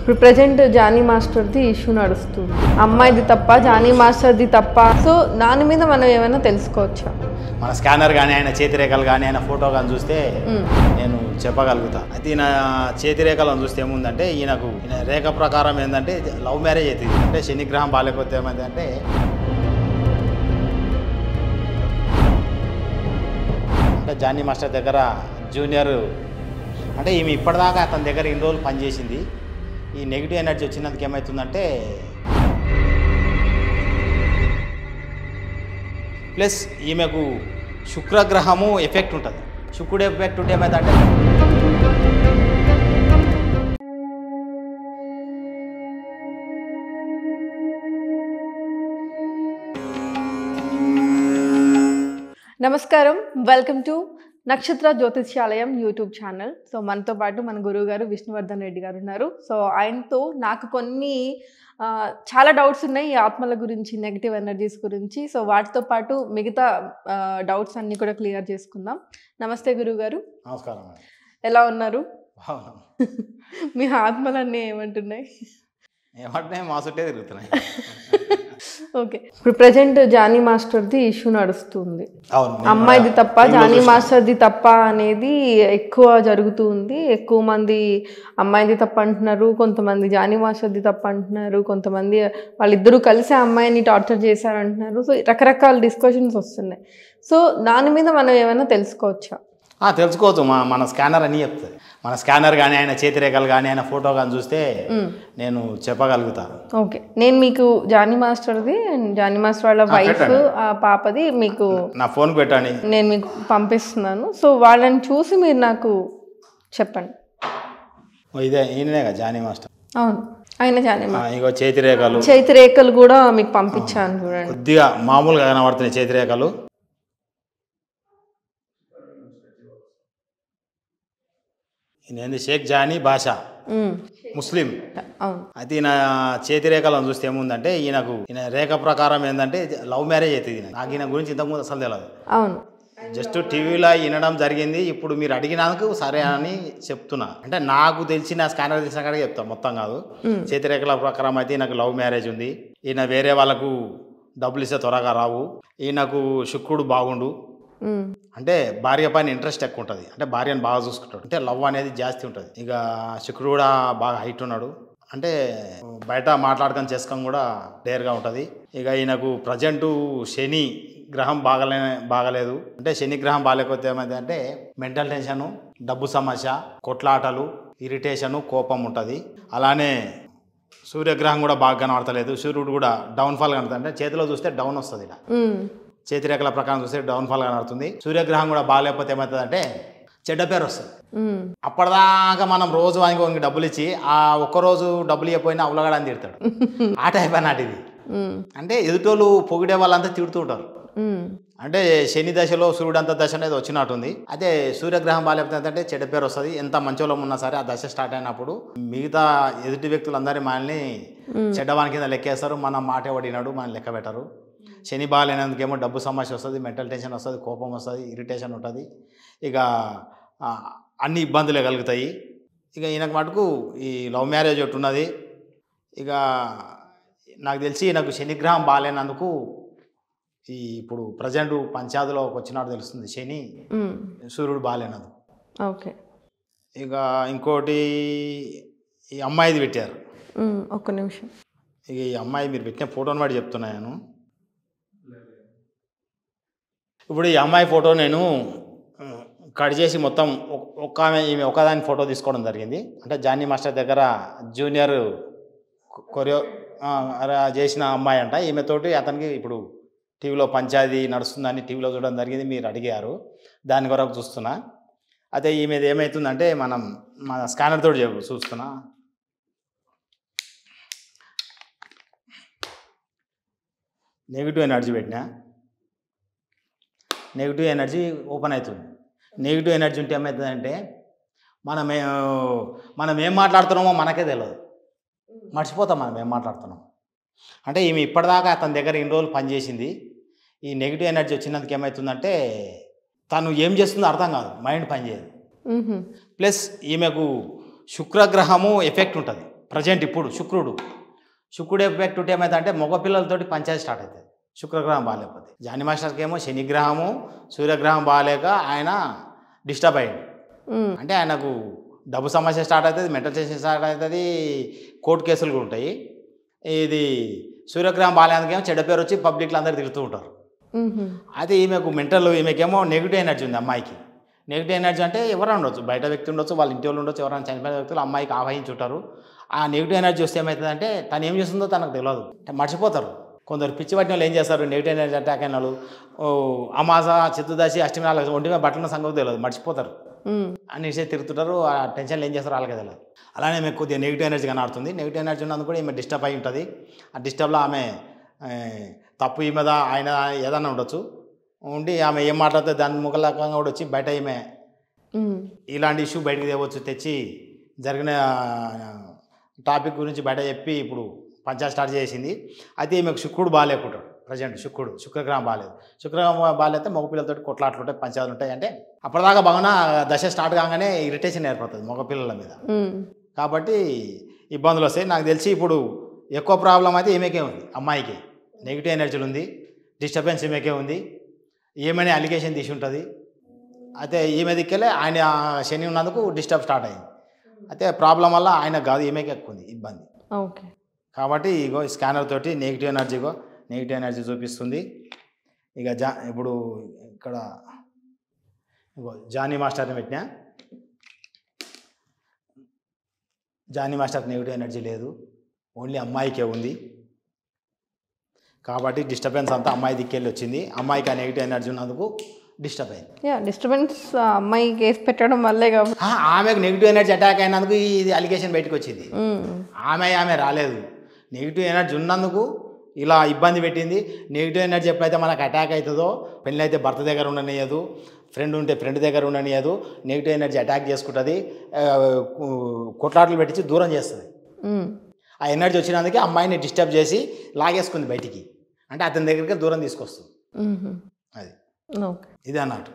ఇప్పుడు present Johnny మాస్టర్ది issue నడుస్తుంది. అమ్మాయిది తప్ప, జానీ మాస్టర్ది తప్ప. సో దాని మీద మనం ఏమైనా తెలుసుకోవచ్చా? మన స్కానర్ కానీ ఆయన చేతిరేఖలు కానీ ఆయన ఫోటో కానీ చూస్తే నేను చెప్పగలుగుతా. అయితే ఈయన చేతిరేఖలను చూస్తే ఏముందంటే ఈయన రేఖ ప్రకారం ఏంటంటే లవ్ మ్యారేజ్ అవుతుంది. అంటే శనిగ్రహం బాలేకపోతే ఏమైందంటే జానీ మాస్టర్ దగ్గర జూనియర్ అంటే ఈమె ఇప్పటిదాకా అతని దగ్గర ఇన్ని రోజులు పనిచేసింది. ఈ నెగిటివ్ ఎనర్జీ వచ్చినందుకు ఏమవుతుందంటే ప్లస్ ఈమెకు శుక్రగ్రహము ఎఫెక్ట్ ఉంటుంది. శుక్రుడు ఎఫెక్ట్ ఉంటే ఏమవుతుందంటే నమస్కారం, వెల్కమ్ టు నక్షత్ర జ్యోతిష్యాలయం యూట్యూబ్ ఛానల్. సో మనతో పాటు మన గురువు గారు విష్ణువర్ధన్ రెడ్డి గారు ఉన్నారు. సో ఆయనతో నాకు కొన్ని చాలా డౌట్స్ ఉన్నాయి ఈ ఆత్మల గురించి, నెగిటివ్ ఎనర్జీస్ గురించి. సో వాటితో పాటు మిగతా డౌట్స్ అన్నీ కూడా క్లియర్ చేసుకుందాం. నమస్తే గురువు గారు. నమస్కారం. ఎలా ఉన్నారు? మీ ఆత్మలన్నీ ఏమంటున్నాయి? ఏమంటున్నాయి? మా చుట్టే తిరుగుతున్నాయి. ఓకే, ఇప్పుడు ప్రెజెంట్ జానీ మాస్టర్ది ఇష్యూ నడుస్తుంది. అవును, అమ్మాయిది తప్ప, జానీ మాస్టర్ది తప్ప అనేది ఎక్కువ జరుగుతుంది. ఎక్కువ మంది అమ్మాయిది తప్ప అంటున్నారు, కొంతమంది జానీ మాస్టర్ది తప్ప అంటున్నారు, కొంతమంది వాళ్ళిద్దరూ కలిసి అమ్మాయిని టార్చర్ చేశారంటున్నారు. సో రకరకాల డిస్కషన్స్ వస్తున్నాయి. సో దాని మీద మనం ఏమైనా తెలుసుకోవచ్చా? తెలుసుకోవచ్చు. మన స్కానర్ అని చెప్తుంది. మన స్కానర్ కానీ ఆయన చేతిరేఖలు కానీ ఆయన ఫోటో కానీ చూస్తే నేను చెప్పగలుగుతా. ఓకే, నేను మీకు జానీ మాస్టర్ది, జానీ మాస్టర్ వాళ్ళ వైఫ్ ఆ పాపది మీకు నా ఫోన్ పెట్టండి, నేను మీకు పంపిస్తున్నాను. సో వాళ్ళని చూసి మీరు నాకు చెప్పండి. ఇదే ఈయననే కదా జానీ మాస్టర్? అవును, ఆయన జానీ మాస్టర్. ఇగో చేతిరేఖలు కూడా మీకు పంపించాను చూడండి. కొద్దిగా మామూలుగా కనబడుతున్నాయి చేతిరేఖలు. ఈయన షేక్ జానీ బాషా, ముస్లిం. అయితే ఈయన చేతిరేఖలను చూస్తే ఏముందంటే ఈయన రేఖ ప్రకారం ఏంటంటే లవ్ మ్యారేజ్ అవుతుంది. నాకు ఈయన గురించి ఇంతకుముందు అసలు తెలియదు. అవును, జస్ట్ టీవీలో వినడం జరిగింది. ఇప్పుడు మీరు అడిగినందుకు సరే అని చెప్తున్నా. అంటే నాకు తెలిసిన స్కానర్ తెలిసిన కాడికి చెప్తాను, మొత్తం కాదు. చేతిరేఖల ప్రకారం అయితే ఈయనకు లవ్ మ్యారేజ్ ఉంది. ఈయన వేరే వాళ్ళకు డబ్బులు ఇస్తే త్వరగా రావు. ఈయనకు శుక్రుడు బాగుండు, అంటే భార్య పైన ఇంట్రెస్ట్ ఎక్కువ ఉంటుంది. అంటే భార్యను బాగా చూసుకుంటాడు. అంటే లవ్ అనేది జాస్తి ఉంటుంది. ఇక శుక్రుడు కూడా బాగా హైట్ ఉన్నాడు. అంటే బయట మాట్లాడుకొని చేసుకొని కూడా డేర్గా ఉంటుంది. ఇక ఈయనకు ప్రజెంటు శని గ్రహం బాగలేదు. అంటే శని గ్రహం బాగాలేకపోతే ఏమైందంటే మెంటల్ టెన్షను, డబ్బు సమస్య, కొట్లాటలు, ఇరిటేషను, కోపం ఉంటుంది. అలానే సూర్యగ్రహం కూడా బాగా కనబడతలేదు. సూర్యుడు కూడా డౌన్ఫాల్ కనబడుతుంది. అంటే చేతిలో చూస్తే డౌన్ వస్తుంది. ఇలా చేతిరేఖల ప్రకారం చూస్తే డౌన్ఫాల్ కనబడుతుంది. సూర్యగ్రహం కూడా బాగాలేకపోతే ఏమవుతుందంటే చెడ్డ పేరు వస్తుంది. అప్పటిదాకా మనం రోజు వానికి డబ్బులు ఇచ్చి ఆ ఒక్కరోజు డబ్బులు ఇవ్వకపోయినా అవలగడని తిడతాడు. ఆ టైప్ అన్నట్టు ఇది. అంటే ఎదుటోళ్ళు పొగిడే వాళ్ళంతా తిడుతూ ఉంటారు. అంటే శని దశలో సూర్యుడు అంత దశ అనేది వచ్చినట్టుంది. అదే సూర్యగ్రహం బాగాలేకపోతే అంటే చెడ్డ పేరు వస్తుంది. ఎంత మంచోళం ఉన్నా సరే ఆ దశ స్టార్ట్ అయినప్పుడు మిగతా ఎదుటి వ్యక్తులందరి మనల్ని చెడ్డవాని కింద లెక్కేస్తారు. మన మాట పడినాడు మనం లెక్క పెట్టరు. శని బాగాలేనందుకేమో డబ్బు సమస్య వస్తుంది, మెంటల్ టెన్షన్ వస్తుంది, కోపం వస్తుంది, ఇరిటేషన్ ఉంటుంది. ఇక అన్ని ఇబ్బందులే కలుగుతాయి. ఇక ఈయనకు మటుకు ఈ లవ్ మ్యారేజ్ ఒకటి ఉన్నది. ఇక నాకు తెలిసి ఈయనకు శనిగ్రహం బాగాలేనందుకు ఇప్పుడు ప్రజెంట్ పంచాయతీలోకి వచ్చినట్టు తెలుస్తుంది. శని సూర్యుడు బాగాలేనందుకు. ఓకే, ఇక ఇంకోటి ఈ అమ్మాయిది పెట్టారు. ఒక్క నిమిషం. ఇక ఈ అమ్మాయి మీరు పెట్టిన ఫోటోని బట్టి చెప్తున్నాను. ఇప్పుడు ఈ అమ్మాయి ఫోటో నేను కట్ చేసి మొత్తం ఈమె ఒకదాని ఫోటో తీసుకోవడం జరిగింది. అంటే జానీ మాస్టర్ దగ్గర జూనియర్ కొరియో చేసిన అమ్మాయి అంట. ఈమెతోటి అతనికి ఇప్పుడు టీవీలో పంచాయతీ నడుస్తుందని టీవీలో చూడడం జరిగింది. మీరు అడిగారు, దాని కొరకు చూస్తున్నా. అయితే ఈమెది ఏమవుతుందంటే మన స్కానర్ తోటి చూస్తున్నా. నెగిటివ్ ఎనర్జీ పెట్టినా, నెగిటివ్ ఎనర్జీ ఓపెన్ అవుతుంది. నెగిటివ్ ఎనర్జీ ఉంటే ఏమవుతుందంటే మనం ఏం మాట్లాడుతున్నామో మనకే తెలియదు, మర్చిపోతాం మనం ఏం మాట్లాడుతున్నాం. అంటే ఈమె ఇప్పటిదాకా అతని దగ్గర ఇన్ని రోజులు పనిచేసింది. ఈ నెగిటివ్ ఎనర్జీ వచ్చినందుకు ఏమవుతుందంటే తను ఏం చేస్తుందో అర్థం కాదు, మైండ్ పనిచేయదు. ప్లస్ ఈమెకు శుక్రగ్రహము ఎఫెక్ట్ ఉంటుంది. ప్రజెంట్ ఇప్పుడు శుక్రుడు ఎఫెక్ట్ ఉంటే ఏమైందంటే మగపిల్లలతోటి పంచాయతీ స్టార్ట్ అవుతుంది శుక్రగ్రహం బాగాలేకపోతే. జానీ మాస్టర్కి ఏమో శనిగ్రహము సూర్యగ్రహం బాగాలేక ఆయన డిస్టర్బ్ అయ్యాడు. అంటే ఆయనకు డబ్బు సమస్య స్టార్ట్ అవుతుంది, మెంటల్ టెన్షన్ స్టార్ట్ అవుతుంది, కోర్టు కేసులు కూడా ఉంటాయి. ఇది సూర్యగ్రహం బాగాలేందుకేమో చెడ్డ పేరు వచ్చి పబ్లిక్లో అందరు తిరుగుతూ ఉంటారు. అయితే ఈమెకేమో నెగిటివ్ ఎనర్జీ ఉంది అమ్మాయికి. నెగిటివ్ ఎనర్జీ అంటే ఎవరైనా ఉండొచ్చు, బయట వ్యక్తి ఉండొచ్చు, వాళ్ళ ఇంటి వాళ్ళు ఉండొచ్చు, ఎవరైనా చనిపోయిన వ్యక్తులు అమ్మాయికి ఆవహించి ఉంటారు. ఆ నెగిటివ్ ఎనర్జీ వస్తే ఏమవుతుందంటే తను ఏం చేస్తుందో తనకు తెలియదు, మర్చిపోతారు. కొందరు పిచ్చి పట్టిన వాళ్ళు ఏం చేస్తారు, నెగిటివ్ ఎనర్జీ అటాక్ అయిన వాళ్ళు అమాస చతుర్దశి అష్టమి నాలుగు ఒంటి మీద బట్టల సంగతి తెలియదు, మర్చిపోతారు. అన్ని విషయాలు తిరుగుతుంటారు. ఆ టెన్షన్లు ఏం చేస్తారో వాళ్ళకే తెలియదు. అలానే మీకు కొద్దిగా నెగిటివ్ ఎనర్జీ కనబడుతుంది. నెగిటివ్ ఎనర్జీ ఉన్నందుకు కూడా ఈమె డిస్టర్బ్ అయి ఉంటుంది. ఆ డిస్టర్బ్లో ఆమె తప్పు ఈ మీద ఆయన ఏదన్నా ఉండొచ్చు, ఉండి ఆమె ఏం మాట్లాడితే దాని ముఖలకంగా కూడా వచ్చి బయట ఈమె ఇలాంటి ఇష్యూ బయటకు తేవచ్చు, తెచ్చి జరిగిన టాపిక్ గురించి బయట చెప్పి ఇప్పుడు పంచాయతీ స్టార్ట్ చేసింది. అయితే ఈమెకు శుక్రుడు బాగాలేకుంటాడు ప్రజెంట్. శుక్రగ్రహం బాగాలేదు. శుక్రగ్రహం బాగాలేస్తే మగపిల్లలతో కొట్లాట్లు ఉంటాయి, పంచాయతీలు ఉంటాయి. అంటే అప్పటిదాకా బాగా దశ స్టార్ట్ కాగానే ఇరిటేషన్ ఏర్పడుతుంది మగపిల్లల మీద, కాబట్టి ఇబ్బందులు వస్తాయి. నాకు తెలిసి ఇప్పుడు ఎక్కువ ప్రాబ్లం అయితే ఈమెకే ఉంది, అమ్మాయికి నెగిటివ్ ఎనర్జీలు ఉంది, డిస్టర్బెన్స్ ఈమెకే ఉంది, ఏమైనా అలిగేషన్ తీసి ఉంటుంది. అయితే ఈమె దిక్కెళ్ళే ఆయన శని ఉన్నందుకు డిస్టర్బ్ స్టార్ట్ అయింది. అయితే ప్రాబ్లం వల్ల ఆయన కాదు ఈమెకి ఎక్కువ ఉంది ఇబ్బంది. ఓకే, కాబట్టి ఇగో స్కానర్ తోటి నెగిటివ్ ఎనర్జీ చూపిస్తుంది. ఇక ఇప్పుడు ఇక్కడ ఇగో జానీ మాస్టర్ని పెట్టినా, జానీ మాస్టర్కి నెగిటివ్ ఎనర్జీ లేదు, ఓన్లీ అమ్మాయికే ఉంది. కాబట్టి డిస్టర్బెన్స్ అంతా అమ్మాయి దిక్కెళ్ళి వచ్చింది. అమ్మాయికి ఆ నెగిటివ్ ఎనర్జీ ఉన్నందుకు డిస్టర్బ్ అయింది. డిస్టర్బెన్స్ అమ్మాయి కేసు పెట్టడం వల్లే కాబట్టి ఆమెకు నెగిటివ్ ఎనర్జీ అటాక్ అయినందుకు ఇది అలిగేషన్ బయటకు వచ్చింది. ఆమె రాలేదు, నెగిటివ్ ఎనర్జీ ఉన్నందుకు ఇలా ఇబ్బంది పెట్టింది. నెగిటివ్ ఎనర్జీ ఎప్పుడైతే మనకు అటాక్ అవుతుందో, పెళ్ళి అయితే భర్త దగ్గర ఉండనియదు, ఫ్రెండ్ ఉంటే ఫ్రెండ్ దగ్గర ఉండనియదు, నెగిటివ్ ఎనర్జీ అటాక్ చేసుకుంటుంది, కొట్లాటలు పెట్టించి దూరం చేస్తుంది. ఆ ఎనర్జీ వచ్చినందుకే అమ్మాయిని డిస్టర్బ్ చేసి లాగేసుకుంది బయటికి, అంటే అతని దగ్గరికి దూరం తీసుకొస్తుంది. అది ఇది అన్నట్టు.